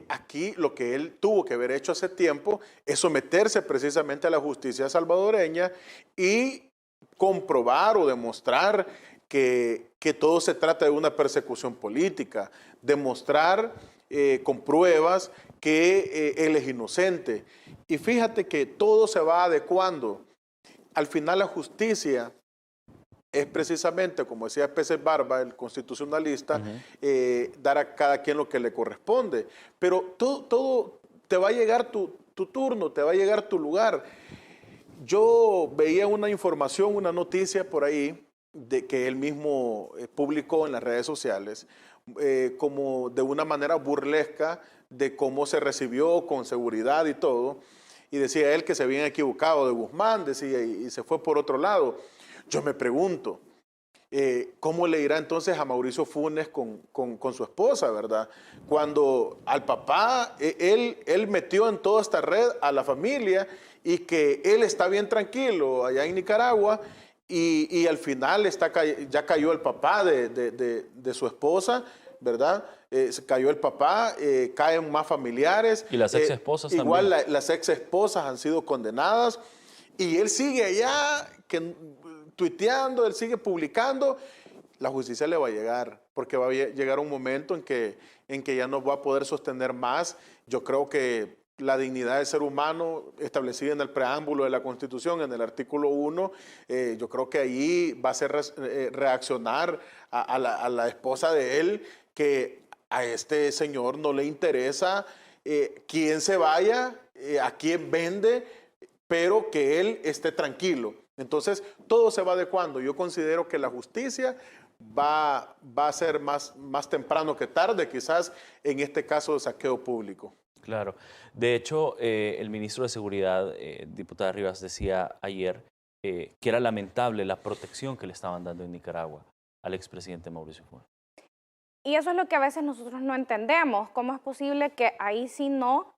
aquí lo que él tuvo que haber hecho hace tiempo es someterse precisamente a la justicia salvadoreña y comprobar o demostrar que todo se trata de una persecución política, demostrar con pruebas que él es inocente. Y fíjate que todo se va adecuando. Al final la justicia es precisamente, como decía Peces Barba, el constitucionalista, dar a cada quien lo que le corresponde. Pero todo te va a llegar tu turno, te va a llegar tu lugar. Yo veía una información, una noticia por ahí, de que él mismo publicó en las redes sociales, como de una manera burlesca, de cómo se recibió con seguridad y todo. Y decía él que se habían equivocado de Guzmán, decía, y se fue por otro lado. Yo me pregunto, ¿cómo le irá entonces a Mauricio Funes con su esposa, verdad? Cuando al papá, él metió en toda esta red a la familia y que él está bien tranquilo allá en Nicaragua y al final ya cayó el papá de su esposa, ¿verdad? Cayó el papá, caen más familiares. Y las ex esposas también. Igual las ex esposas han sido condenadas y él sigue allá tuiteando, él sigue publicando. La justicia le va a llegar, porque va a llegar un momento en que ya no va a poder sostener más. Yo creo que la dignidad del ser humano establecida en el preámbulo de la Constitución, en el artículo 1, yo creo que ahí va a ser reaccionar a la esposa de él, que a este señor no le interesa quién se vaya, a quién vende, pero que él esté tranquilo. Entonces, todo se va adecuando. Yo considero que la justicia va a ser más temprano que tarde, quizás en este caso de saqueo público. Claro. De hecho, el ministro de Seguridad, diputada Rivas, decía ayer que era lamentable la protección que le estaban dando en Nicaragua al expresidente Mauricio Funes. Y eso es lo que a veces nosotros no entendemos. ¿Cómo es posible que ahí sí no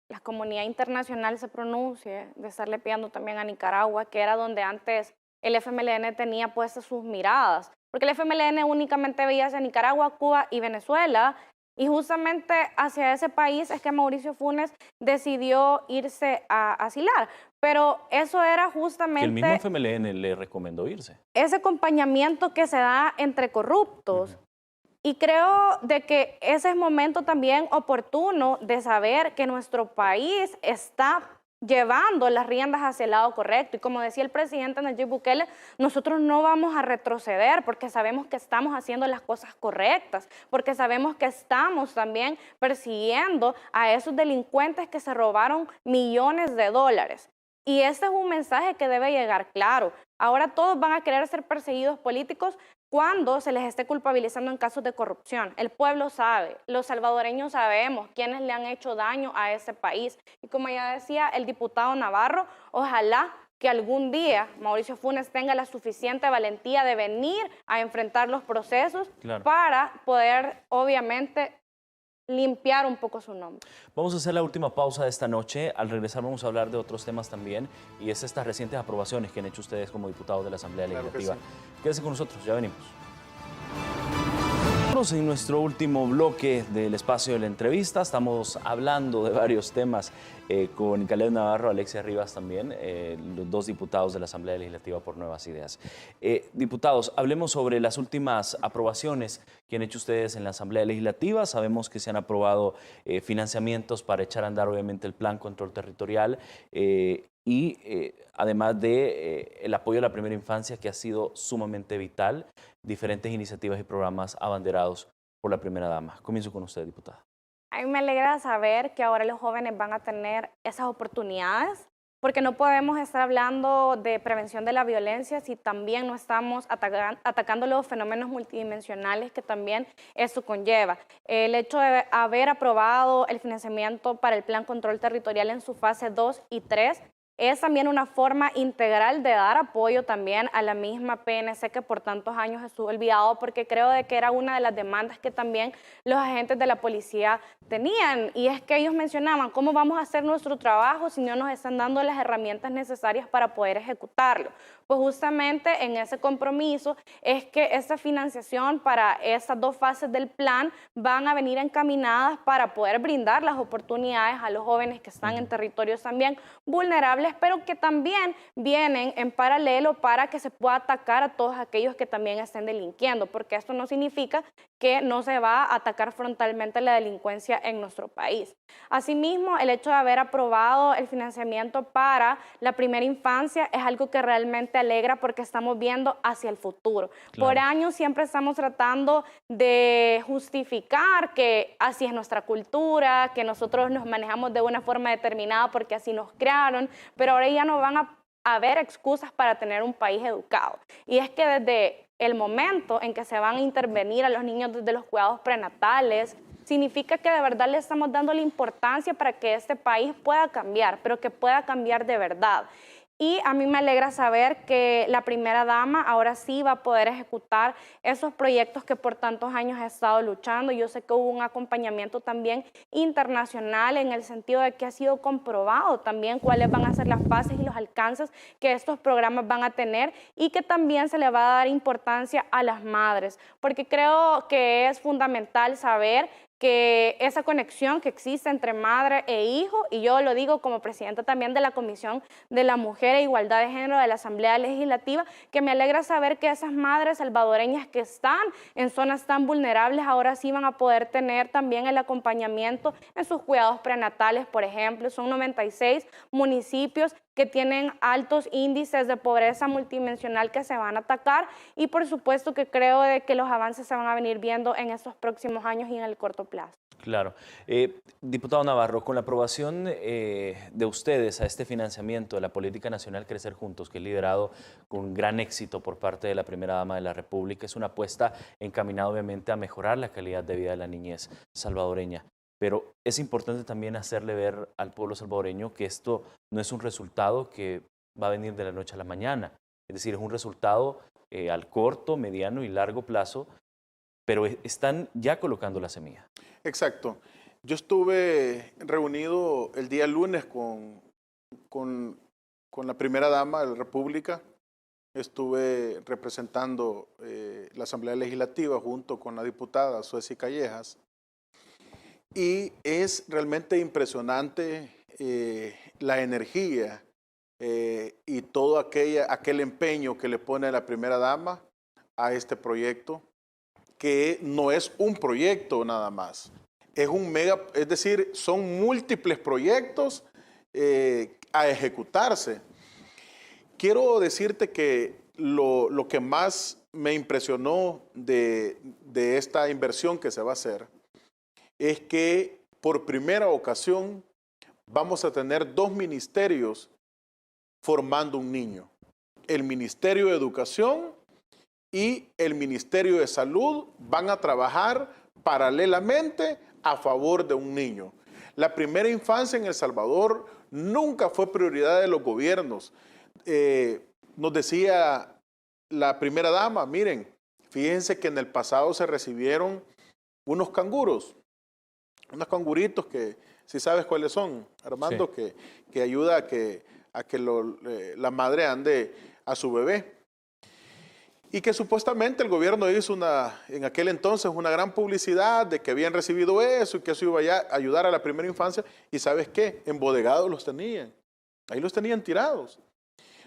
la comunidad internacional se pronuncie de estarle pidiendo también a Nicaragua, que era donde antes el FMLN tenía puestas sus miradas? Porque el FMLN únicamente veía hacia Nicaragua, Cuba y Venezuela, y justamente hacia ese país es que Mauricio Funes decidió irse a asilar. Pero eso era justamente... Que el mismo FMLN le recomendó irse. Ese acompañamiento que se da entre corruptos. Y creo de que ese es momento también oportuno de saber que nuestro país está llevando las riendas hacia el lado correcto. Y como decía el presidente Nayib Bukele, nosotros no vamos a retroceder porque sabemos que estamos haciendo las cosas correctas, porque sabemos que estamos también persiguiendo a esos delincuentes que se robaron millones de dólares. Y este es un mensaje que debe llegar claro. Ahora todos van a querer ser perseguidos políticos cuando se les esté culpabilizando en casos de corrupción. El pueblo sabe, los salvadoreños sabemos quiénes le han hecho daño a ese país. Y como ya decía el diputado Navarro, ojalá que algún día Mauricio Funes tenga la suficiente valentía de venir a enfrentar los procesos para poder, obviamente, limpiar un poco su nombre. Vamos a hacer la última pausa de esta noche. Al regresar vamos a hablar de otros temas también, y es estas recientes aprobaciones que han hecho ustedes como diputados de la Asamblea Legislativa. Sí. Quédense con nosotros, ya venimos. En nuestro último bloque del espacio de la entrevista estamos hablando de varios temas con Caleb Navarro, Alexia Rivas también, los dos diputados de la Asamblea Legislativa por Nuevas Ideas. Diputados, hablemos sobre las últimas aprobaciones que han hecho ustedes en la Asamblea Legislativa. Sabemos que se han aprobado financiamientos para echar a andar obviamente el Plan Control Territorial y además de el apoyo a la primera infancia, que ha sido sumamente vital, diferentes iniciativas y programas abanderados por la primera dama. Comienzo con usted, diputada. A mí me alegra saber que ahora los jóvenes van a tener esas oportunidades, porque no podemos estar hablando de prevención de la violencia si también no estamos atacando los fenómenos multidimensionales que también eso conlleva. El hecho de haber aprobado el financiamiento para el Plan Control Territorial en su fase 2 y 3 es también una forma integral de dar apoyo también a la misma PNC que por tantos años estuvo olvidado, porque creo de que era una de las demandas que también los agentes de la policía tenían, y es que ellos mencionaban cómo vamos a hacer nuestro trabajo si no nos están dando las herramientas necesarias para poder ejecutarlo. Pues justamente en ese compromiso es que esta financiación para estas dos fases del plan van a venir encaminadas para poder brindar las oportunidades a los jóvenes que están en territorios también vulnerables, pero que también vienen en paralelo para que se pueda atacar a todos aquellos que también estén delinquiendo, porque esto no significa que no se va a atacar frontalmente la delincuencia en nuestro país. Asimismo, el hecho de haber aprobado el financiamiento para la primera infancia es algo que realmente alegra, porque estamos viendo hacia el futuro. Claro. Por años siempre estamos tratando de justificar que así es nuestra cultura, que nosotros nos manejamos de una forma determinada porque así nos crearon, pero ahora ya no van a haber excusas para tener un país educado. Y es que desde el momento en que se van a intervenir a los niños desde los cuidados prenatales, significa que de verdad le estamos dando la importancia para que este país pueda cambiar, pero que pueda cambiar de verdad. Y a mí me alegra saber que la primera dama ahora sí va a poder ejecutar esos proyectos que por tantos años ha estado luchando. Yo sé que hubo un acompañamiento también internacional en el sentido de que ha sido comprobado también cuáles van a ser las bases y los alcances que estos programas van a tener y que también se le va a dar importancia a las madres, porque creo que es fundamental saber que esa conexión que existe entre madre e hijo, y yo lo digo como presidenta también de la Comisión de la Mujer e Igualdad de Género de la Asamblea Legislativa, que me alegra saber que esas madres salvadoreñas que están en zonas tan vulnerables ahora sí van a poder tener también el acompañamiento en sus cuidados prenatales, por ejemplo. Son 96 municipios que tienen altos índices de pobreza multidimensional que se van a atacar y por supuesto que creo de que los avances se van a venir viendo en estos próximos años y en el corto plazo. Claro. Diputado Navarro, con la aprobación de ustedes a este financiamiento de la Política Nacional Crecer Juntos, que es liderado con gran éxito por parte de la primera dama de la República, es una apuesta encaminada obviamente a mejorar la calidad de vida de la niñez salvadoreña. Pero es importante también hacerle ver al pueblo salvadoreño que esto no es un resultado que va a venir de la noche a la mañana. Es decir, es un resultado al corto, mediano y largo plazo, pero están ya colocando la semilla. Exacto. Yo estuve reunido el día lunes con la primera dama de la República. Estuve representando la Asamblea Legislativa junto con la diputada Sueci Callejas. Y es realmente impresionante la energía y todo aquel empeño que le pone la primera dama a este proyecto, que no es un proyecto nada más. Es decir, son múltiples proyectos a ejecutarse. Quiero decirte que lo que más me impresionó de esta inversión que se va a hacer es que por primera ocasión vamos a tener 2 ministerios formando un niño. El Ministerio de Educación y el Ministerio de Salud van a trabajar paralelamente a favor de un niño. La primera infancia en El Salvador nunca fue prioridad de los gobiernos. Nos decía la primera dama, miren, fíjense que en el pasado se recibieron unos canguros, unos canguritos que, si sabes cuáles son, Armando, sí, que ayuda a que la madre ande a su bebé. Y que supuestamente el gobierno hizo en aquel entonces una gran publicidad de que habían recibido eso y que eso iba a ayudar a la primera infancia. Y ¿sabes qué? Embodegados los tenían. Ahí los tenían tirados.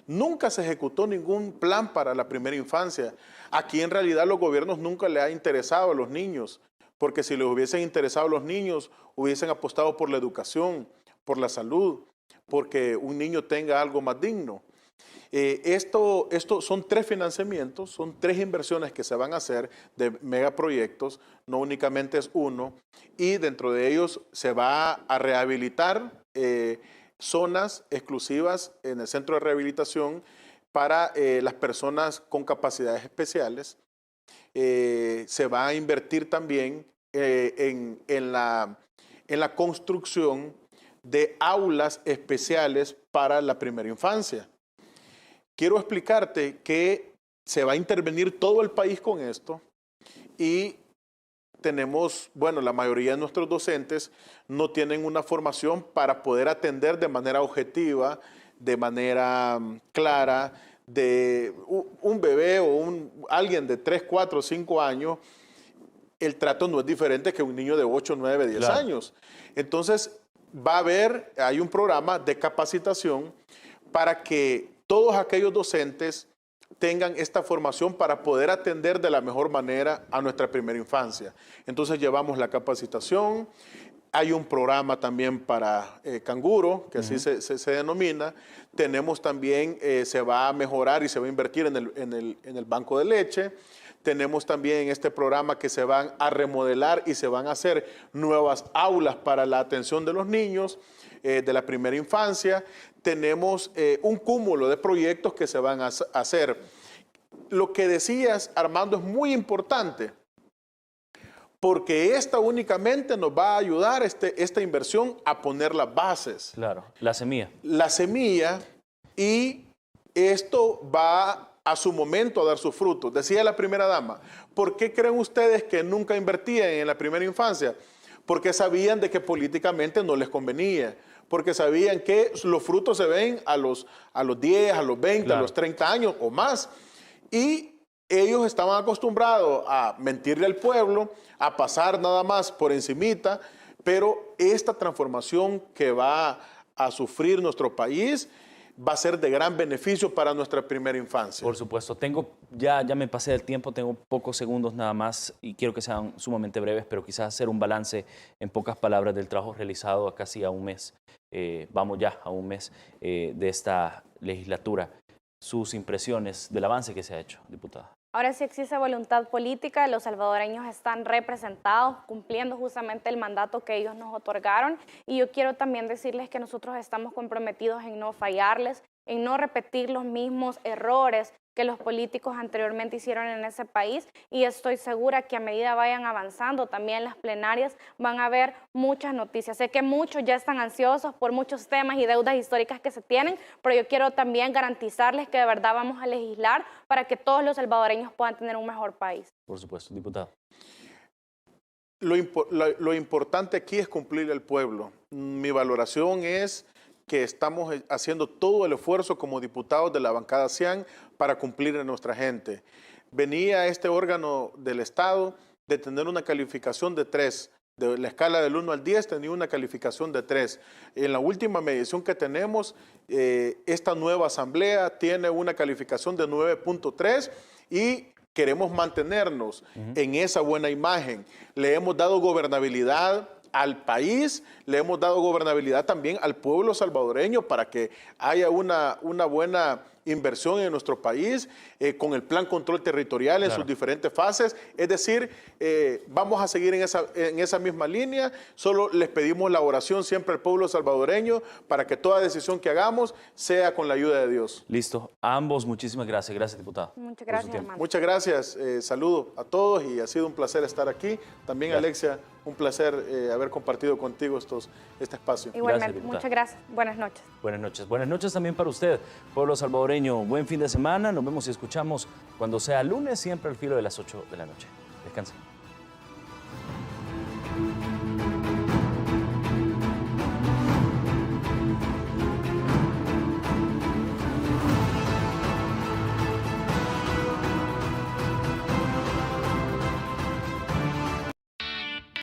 Nunca se ejecutó ningún plan para la primera infancia. Aquí en realidad los gobiernos nunca les ha interesado a los niños, porque si les hubiesen interesado a los niños, hubiesen apostado por la educación, por la salud, porque un niño tenga algo más digno. Esto son 3 financiamientos, son 3 inversiones que se van a hacer de megaproyectos, no únicamente es uno, y dentro de ellos se va a rehabilitar zonas exclusivas en el centro de rehabilitación para las personas con capacidades especiales. Se va a invertir también en la construcción de aulas especiales para la primera infancia. Quiero explicarte que se va a intervenir todo el país con esto y tenemos, bueno, la mayoría de nuestros docentes no tienen una formación para poder atender de manera objetiva, de manera clara, de un bebé o alguien de 3, 4, 5 años. El trato no es diferente que un niño de 8, 9, 10 claro, años. Entonces, hay un programa de capacitación para que todos aquellos docentes tengan esta formación para poder atender de la mejor manera a nuestra primera infancia. Entonces llevamos la capacitación, hay un programa también para canguro, que así se denomina. Tenemos también, se va a mejorar y se va a invertir en el banco de leche. Tenemos también este programa que se van a remodelar y se van a hacer nuevas aulas para la atención de los niños de la primera infancia. Tenemos un cúmulo de proyectos que se van a hacer. Lo que decías, Armando, es muy importante, porque esta únicamente nos va a ayudar, esta inversión, a poner las bases. Claro, la semilla. La semilla, y esto va a su momento a dar sus frutos. Decía la primera dama, ¿por qué creen ustedes que nunca invertían en la primera infancia? Porque sabían de que políticamente no les convenía, porque sabían que los frutos se ven a los 10, a los 20, claro, a los 30 años o más. Y ellos estaban acostumbrados a mentirle al pueblo, a pasar nada más por encimita, pero esta transformación que va a sufrir nuestro país va a ser de gran beneficio para nuestra primera infancia. Por supuesto. Ya me pasé del tiempo, tengo pocos segundos nada más y quiero que sean sumamente breves, pero quizás hacer un balance en pocas palabras del trabajo realizado a casi a un mes. Vamos ya a un mes de esta legislatura. Sus impresiones del avance que se ha hecho, diputada. Ahora sí existe voluntad política, los salvadoreños están representados, cumpliendo justamente el mandato que ellos nos otorgaron, y yo quiero también decirles que nosotros estamos comprometidos en no fallarles, en no repetir los mismos errores que los políticos anteriormente hicieron en ese país, y estoy segura que a medida vayan avanzando también las plenarias van a haber muchas noticias. Sé que muchos ya están ansiosos por muchos temas y deudas históricas que se tienen, pero yo quiero también garantizarles que de verdad vamos a legislar para que todos los salvadoreños puedan tener un mejor país. Por supuesto, diputado. Lo importante aquí es cumplir el pueblo. Mi valoración es que estamos haciendo todo el esfuerzo como diputados de la bancada CIAN para cumplir a nuestra gente. Venía este órgano del Estado de tener una calificación de 3. De la escala del 1 al 10 tenía una calificación de 3. En la última medición que tenemos, esta nueva asamblea tiene una calificación de 9.3 y queremos mantenernos en esa buena imagen. Le hemos dado gobernabilidad al país, le hemos dado gobernabilidad también al pueblo salvadoreño para que haya una buena inversión en nuestro país, con el plan control territorial en sus diferentes fases. Es decir, vamos a seguir en esa misma línea. Solo les pedimos la oración siempre al pueblo salvadoreño para que toda decisión que hagamos sea con la ayuda de Dios. Listo. A ambos, muchísimas gracias. Gracias, diputado. Muchas gracias, hermano. Muchas gracias. Saludo a todos y ha sido un placer estar aquí. También, gracias, Alexia, un placer haber compartido contigo este espacio. Igualmente, gracias, muchas gracias. Buenas noches. Buenas noches. Buenas noches también para usted, pueblo salvadoreño. Buen fin de semana. Nos vemos y escuchamos cuando sea lunes, siempre al filo de las 8 de la noche. Descansen.